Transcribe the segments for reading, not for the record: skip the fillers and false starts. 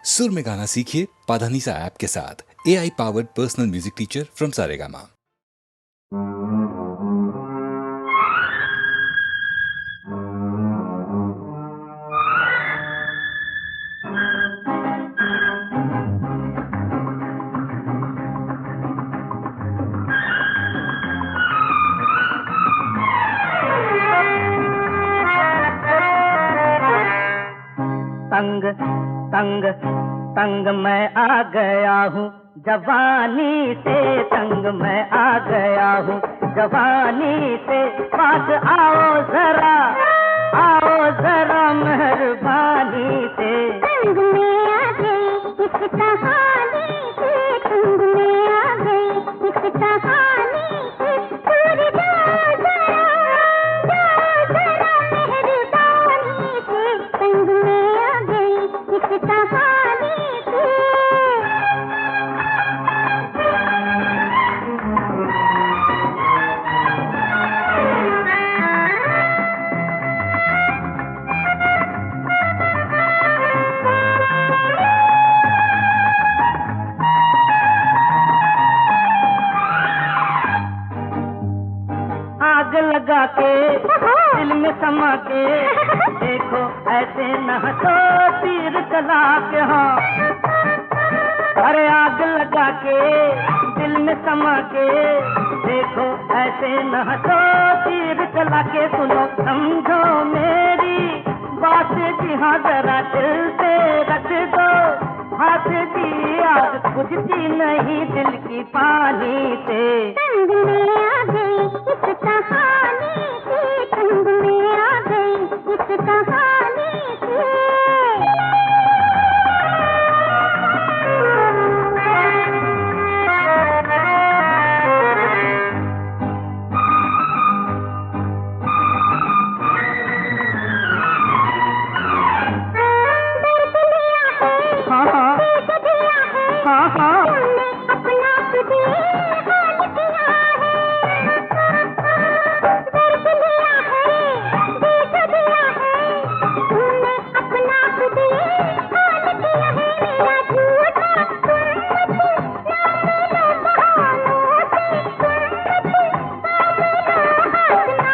सुर में गाना सीखिए पाधानीसा ऐप के साथ। AI powered personal music teacher from Saregama. तंग तंग तंग मैं आ गया हूँ जवानी से, तंग मैं आ गया हूँ जवानी से। पास आओ जरा मेहरबानी से। तंग में आ गई इस कहानी से, तंग में आ गई इस कहानी से। दूर जाओ जरा मेहरबानी से, तंग में आ गई इस कहानी से। आग लगा के दिल में समा के देखो ऐसे न हंसो तीर चला के। हाँ, अरे आग लगा के दिल में समा के देखो ऐसे न हंसो तीर चला के। सुनो समझो मेरी बात जी, हाँ जरा दिल से रख दो हाथ जी, आग बुझती नहीं दिल की पानी से। तंग में आ गई इस कहानी से, तंग में आ गई इस कहानी से। हाँ हाँ, तुमने अपना तुझे हाल किया है, दर्द लिया है, देख दिया है। तुमने अपना तुझे हाल किया है। मेरा झूठा तुम मत ना मिलो बहानों से, तुम मत ना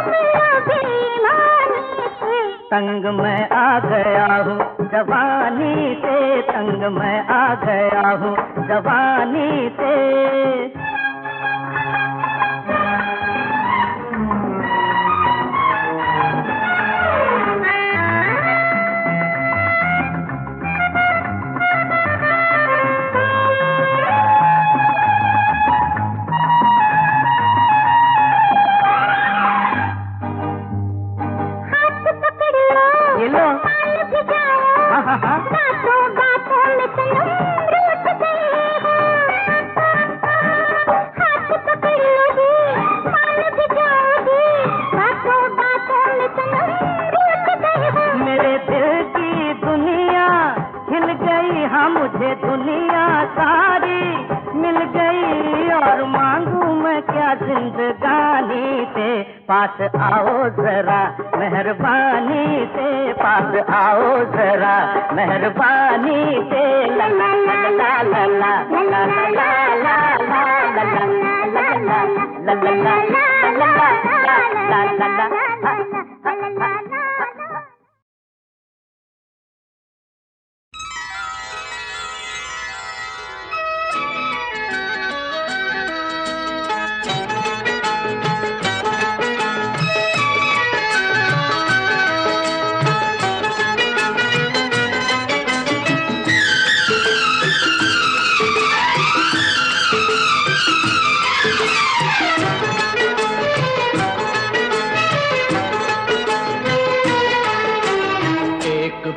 मिलो बेईमानी से। तंग मैं आ गया हूँ जवानी से, तंग मैं आ गया हूँ जवानी से। हाथ पकड़ लो, ये लो। मान भी जाओ, हाँ हाँ हाँ, बातों बातों में सनम रूठ गए हो। हाथ पकड़ लो जी, मान भी जाओ जी, बातों बातों में सनम रूठ गए हो। मेरे दिल की दुनिया हिल गई, हाँ मुझे दुनिया सारी मिल गई। और मांगू मैं क्या जिंदगानी से। पास आओ जरा मेहरबानी से, पास आओ जरा मेहरबानी से। ला ला ला ला ला ला ला ला ला ला ला ला ला ला ला ला।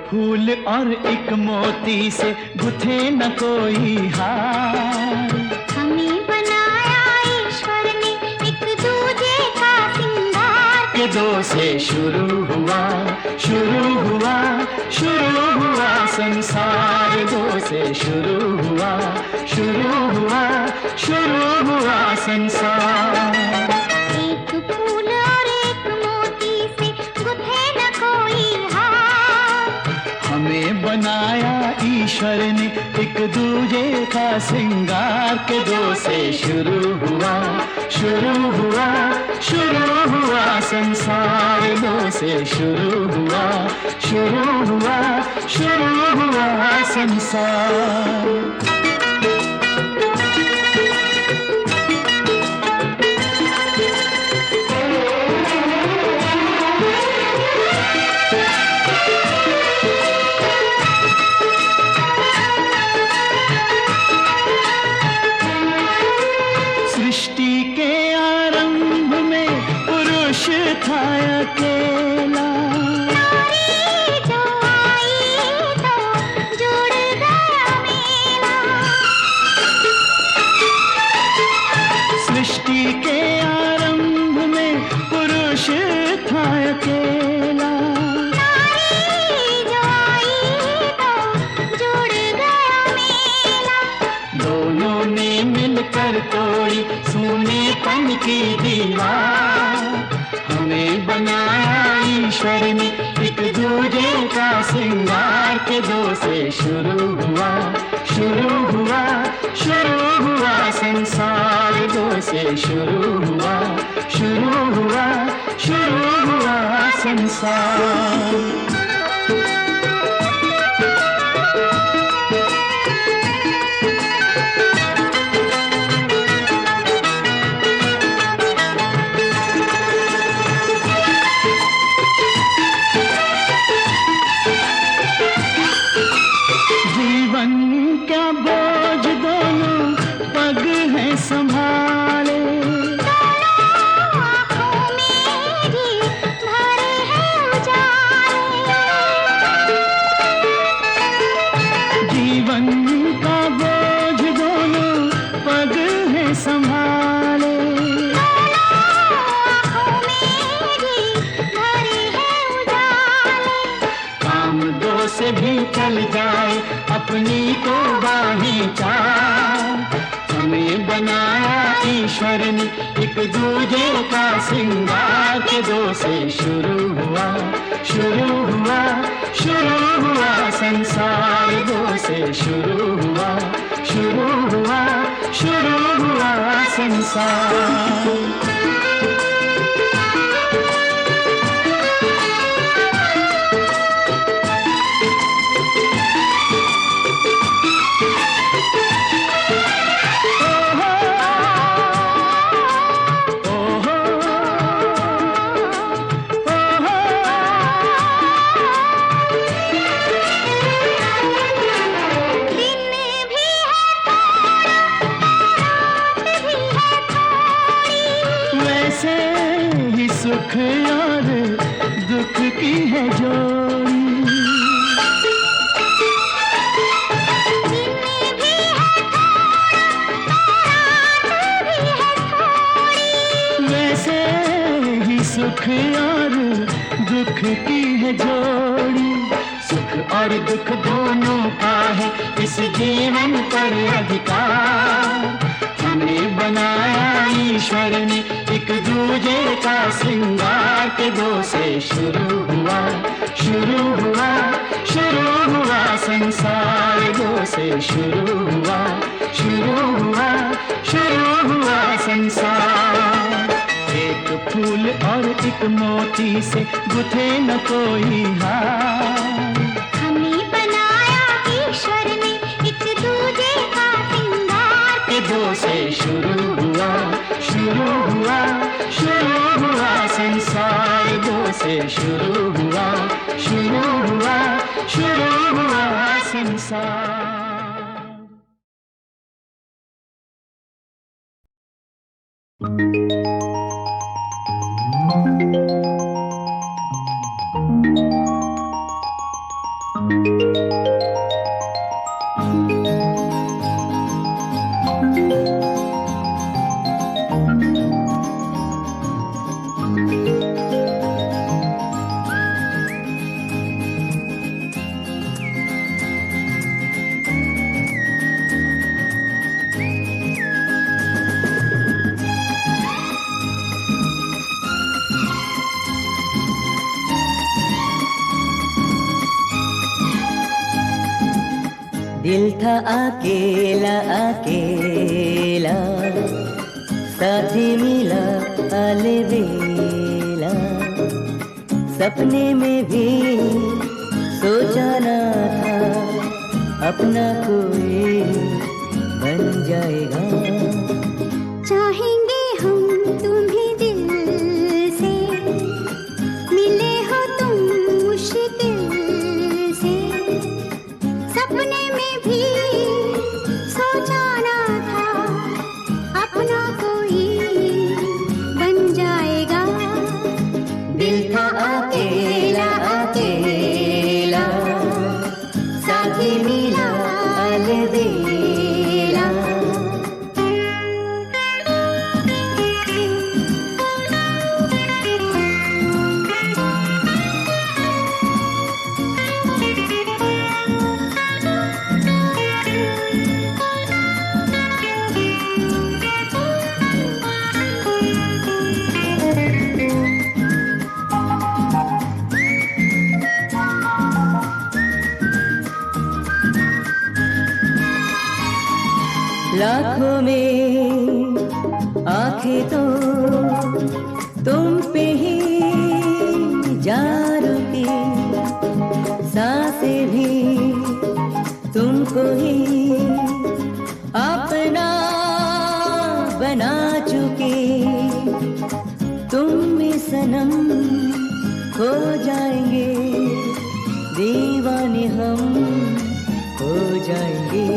फूल और एक मोती से गुथे न कोई हार। हमें बनाया ईश्वर ने एक दूजे का सिंगार। के दो से शुरू हुआ शुरू हुआ शुरू हुआ संसार। दो से शुरू हुआ शुरू हुआ शुरू हुआ संसार। एक फूल और एक मोती से गुथे न कोई हार। हमें बनाया ईश्वर ने एक दूजे का श्रृंगार के दो से शुरू हुआ, शुरू हुआ, शुरू हुआ संसार दो से शुरू हुआ, शुरू हुआ, शुरू हुआ संसार। सृष्टि के आरंभ में पुरुष था अकेला, जो आई तो जुड़ गया मेला। सृष्टि के आरंभ में पुरुष था अकेला, जो आई तो जुड़ गया मेला। दोनों ने मिलकर तोड़ी सोनेपन की दीवार, हमें बनाया ईश्वर ने एक दूजे का श्रृंगार के दो से शुरू हुआ, शुरू हुआ, शुरू हुआ संसार दो से शुरू हुआ, शुरू हुआ, शुरू हुआ संसार। जीवन क्या बोझ दोनों पग है संभाले, आँखों मेरी भरे हैं उजाले। जीवन का बोझ दोनों पग है संभाले, आँखों मेरी भरे हैं उजाले। काम दो से भी चल जाए अपनी तो बाहें चार, हमें बनाया ईश्वर ने एक दूजे का श्रृंगार के दो से शुरू हुआ, शुरू हुआ, शुरू हुआ संसार दो से शुरू हुआ, शुरू हुआ, शुरू हुआ संसार। सुख और दुख की है जोड़ी, वैसे ही सुख और दुख की है जोड़ी। सुख और दुख दोनों का है इस जीवन पर अधिकार, हमें बनाया ईश्वर ने एक दूजे का श्रृंगार के दो से शुरू हुआ, शुरू हुआ, शुरू हुआ संसार दो से शुरू हुआ, शुरू हुआ, शुरू हुआ संसार। एक फूल और एक मोती से गुथे न कोई हार, हमें बनाया ईश्वर ने एक दूजे का श्रृंगार के दो से शुरू हुआ, शुरू हुआ, शुरू हुआ संसार दो से शुरू हुआ, शुरू हुआ, शुरू हुआ संसार। दिल था अकेला अकेला, साथी मिला अलबेला, सपने में भी सोचा ना था अपना कोई बन जाएगा। चाहेंगे हम तुम्हें दिल से, मिले हो तुम मुश्किल से, सपने में भी सोचा ना था अपना कोई बन जाएगा। दिल था अकेला अकेला, साथी मिला अलबेला। लाखों में आंखें तो तुम पे ही जा रुकी, सांसें भी तुमको ही अपना बना चुकी। तुम में सनम हो जाएंगे, दीवाने हम हो जाएंगे।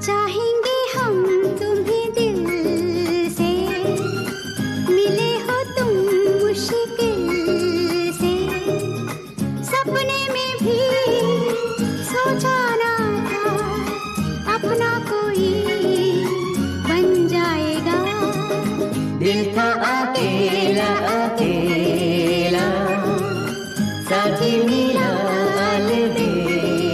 चाहेंगे हम तुम्हें दिल से, मिले हो तुम मुश्किल से, सपने में भी सोचा ना था अपना कोई बन जाएगा। दिल था अकेला अकेला, साथी मिला अलबेला।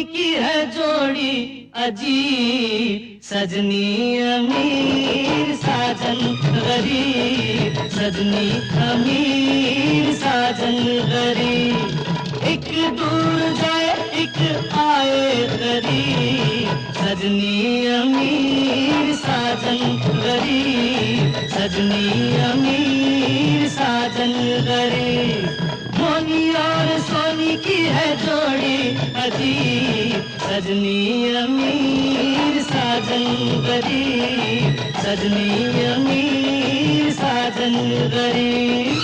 की है जोड़ी अजीब, सजनी अमीर साजन गरीब, सजनी अमीर साजन गरीब। एक दूर जाए एक आए करीब, सजनी अमीर साजन गरीब, सजनी अमीर साजन गरीब। मोनी और सोनी की है जोड़ी अजीब, सजनी अमीर साजन गरीब, सजनी अमीर साजन गरीब।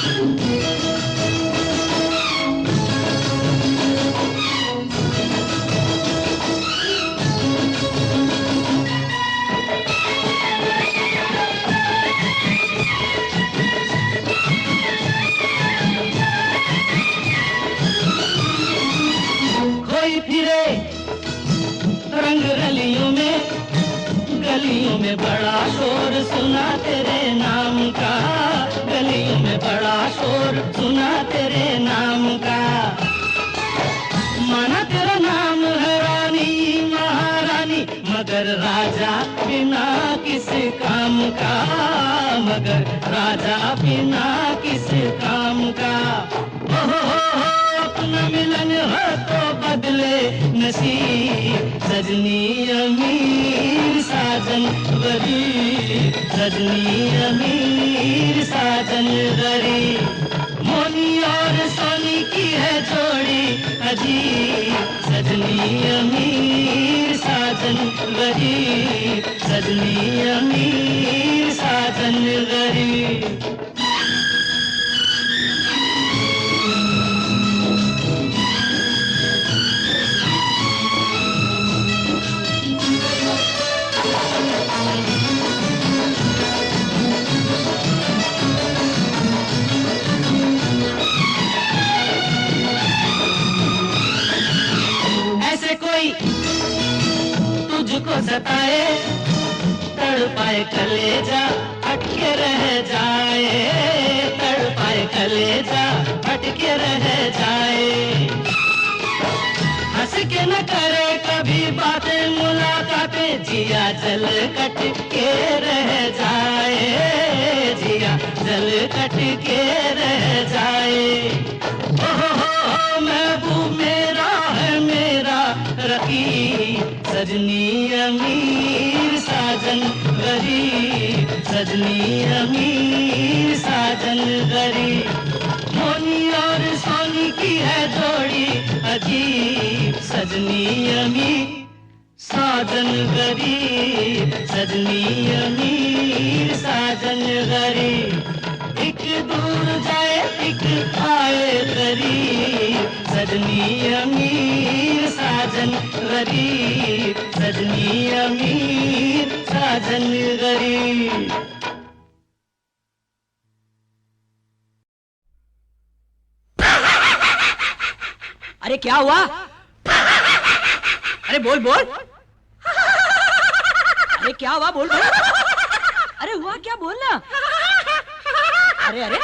फिरे रंग रलियों में, गलियों में बड़ा शोर सुना तेरे नाम का, गलियों में बड़ा शोर सुना तेरे नाम का। माना तेरा नाम है रानी महारानी, मगर राजा बिना किस काम का, मगर राजा बिना किस काम का। अपना मिलन हो तो बदले नसीब, सजनी अमीर साजन गरीब, सजनी अमीर साजन गरीब। मोनी और सोनी की है जोड़ी अजीब, सजनी अमीर साजन गरीब, सजनी अमीर साजन गरीब। तुझको सताए तड़पाए कलेजा अटके रह जाए, तड़पाए कलेजा अटके रह जाए। हंस के न करे कभी बातें मुलाकातें, जिया जल कट के रह जाए, जिया जल कट के रह जाए। ओहो महबूब मेरा है मेरा रकीब, सजनी अमीर साजन गरीब, सजनी अमीर साजन गरीब। मोनी और सोनी की है जोड़ी अजीब, सजनी अमीर साजन गरीब, सजनी अमीर साजन गरीब। एक दूर जाए एक आए करीब, सजनी अमीर साजन गरीब, सजनी अमीर साजन गरीब। अरे क्या हुआ? अरे बोल बोल। अरे क्या हुआ? बोल बोल। अरे हुआ क्या? बोलना। अरे अरे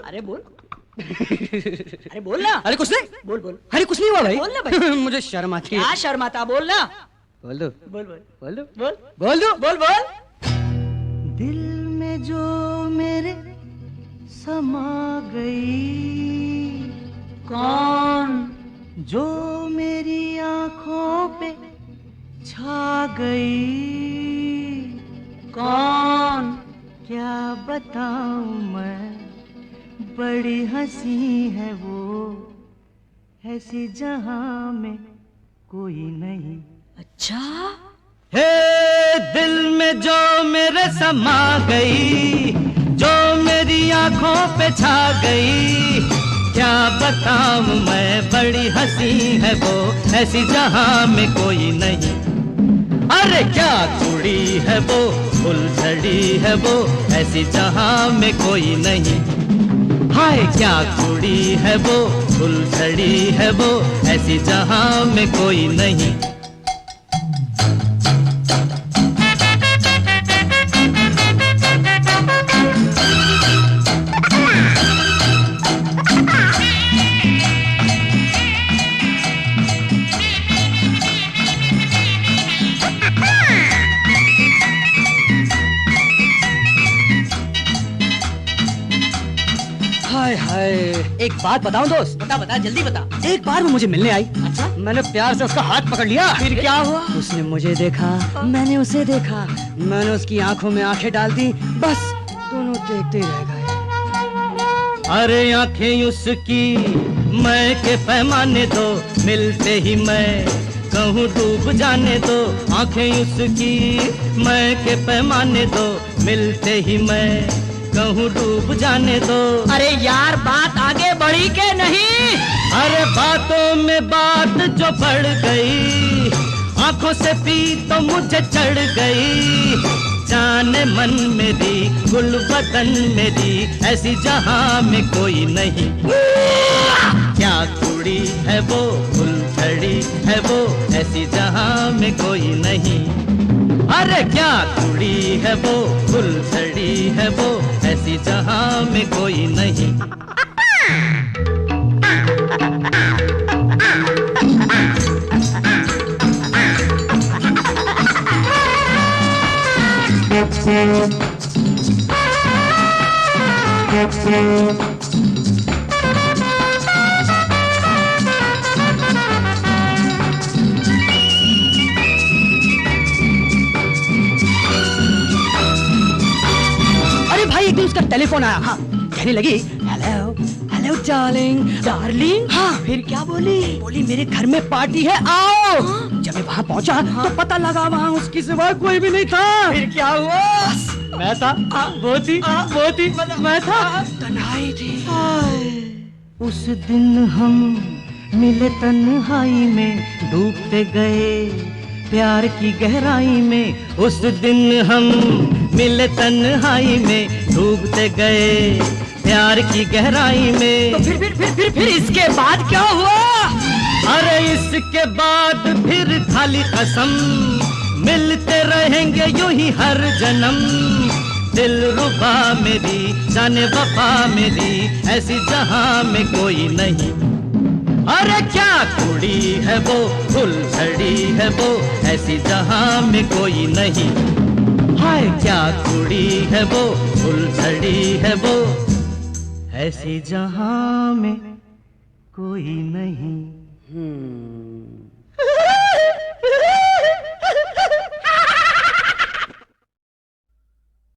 अरे बोल। अरे बोल ना। अरे कुछ नहीं। बोल बोल। अरे कुछ नहीं हुआ भाई। बोल ना भाई। मुझे शर्म आती है। क्या शर्म आता? बोल ना। बोल दो। बोल बोल। बोल दो। बोल बोल दो। बोल बोल। दिल में जो मेरे समा गई, कौन जो मेरी आंखों पे छा गई, कौन क्या बताऊं मैं, बड़ी हंसी है वो, ऐसी जहां में कोई नहीं। अच्छा हे दिल में जो मेरे समा गई, जो मेरी आंखों पे छा गई, क्या बताऊं मैं, बड़ी हंसी है वो, ऐसी जहां में कोई नहीं। अरे क्या कुड़ी है वो, फुलझड़ी है वो, ऐसी जहां में कोई नहीं। हाय क्या कुड़ी है वो, फुलझड़ी है वो, ऐसी जहां में कोई नहीं। एक बात बताऊं दोस्त? बता बता जल्दी बता। एक बार वो मुझे मिलने आई। अच्छा? मैंने प्यार से उसका हाथ पकड़ लिया। फिर क्या हुआ? उसने मुझे देखा, मैंने उसे देखा, मैंने उसकी आंखों में आंखें डाल दी, बस दोनों देखते रह गए। अरे आंखें उसकी मैं के पैमाने दो, मिलते ही मैं कहूँ डूब जाने दो। आंखें उसकी मैं के पैमाने दो, मिलते ही मैं कहूँ डूब जाने दो। अरे यार बात आगे बढ़ी के नहीं? अरे बातों में बात जो बढ़ गई, आंखों से पी तो मुझे चढ़ गई। जाने मन मेरी गुल बदन मेरी, ऐसी जहां में कोई नहीं। क्या कुड़ी है वो, फुलझड़ी है वो, ऐसी जहां में कोई नहीं। अरे क्या कुड़ी है वो, फुलझड़ी है वो, ऐसी जहां में कोई नहीं। अरे भाई एक दिन उसका टेलीफोन आया। हाँ, कहने लगी हेलो हेलो डार्लिंग। डार्लिंग? हाँ, फिर क्या बोली? बोली मेरे घर में पार्टी है, आओ। जब मैं वहाँ पहुँचा तो पता लगा वहाँ उसकी सिवा कोई भी नहीं था। फिर क्या हुआ? मैं था, वो थी, मैं था। तन्हाई थी। उस दिन हम मिले तन्हाई में, डूबते गए प्यार की गहराई में। उस दिन हम मिले तन्हाई में, डूबते गए प्यार की गहराई में। तो फिर इसके बाद क्या हुआ? अरे इसके बाद फिर खाली कसम, मिलते रहेंगे यूं ही हर जन्म। दिल रुबा मेरी, जाने वफा मेरी, ऐसी जहां में कोई नहीं। अरे क्या कुड़ी है वो, फुलझड़ी है वो, ऐसी जहां में कोई नहीं। हाय क्या कुड़ी है वो, फुलझड़ी है वो, ऐसी जहां में कोई नहीं।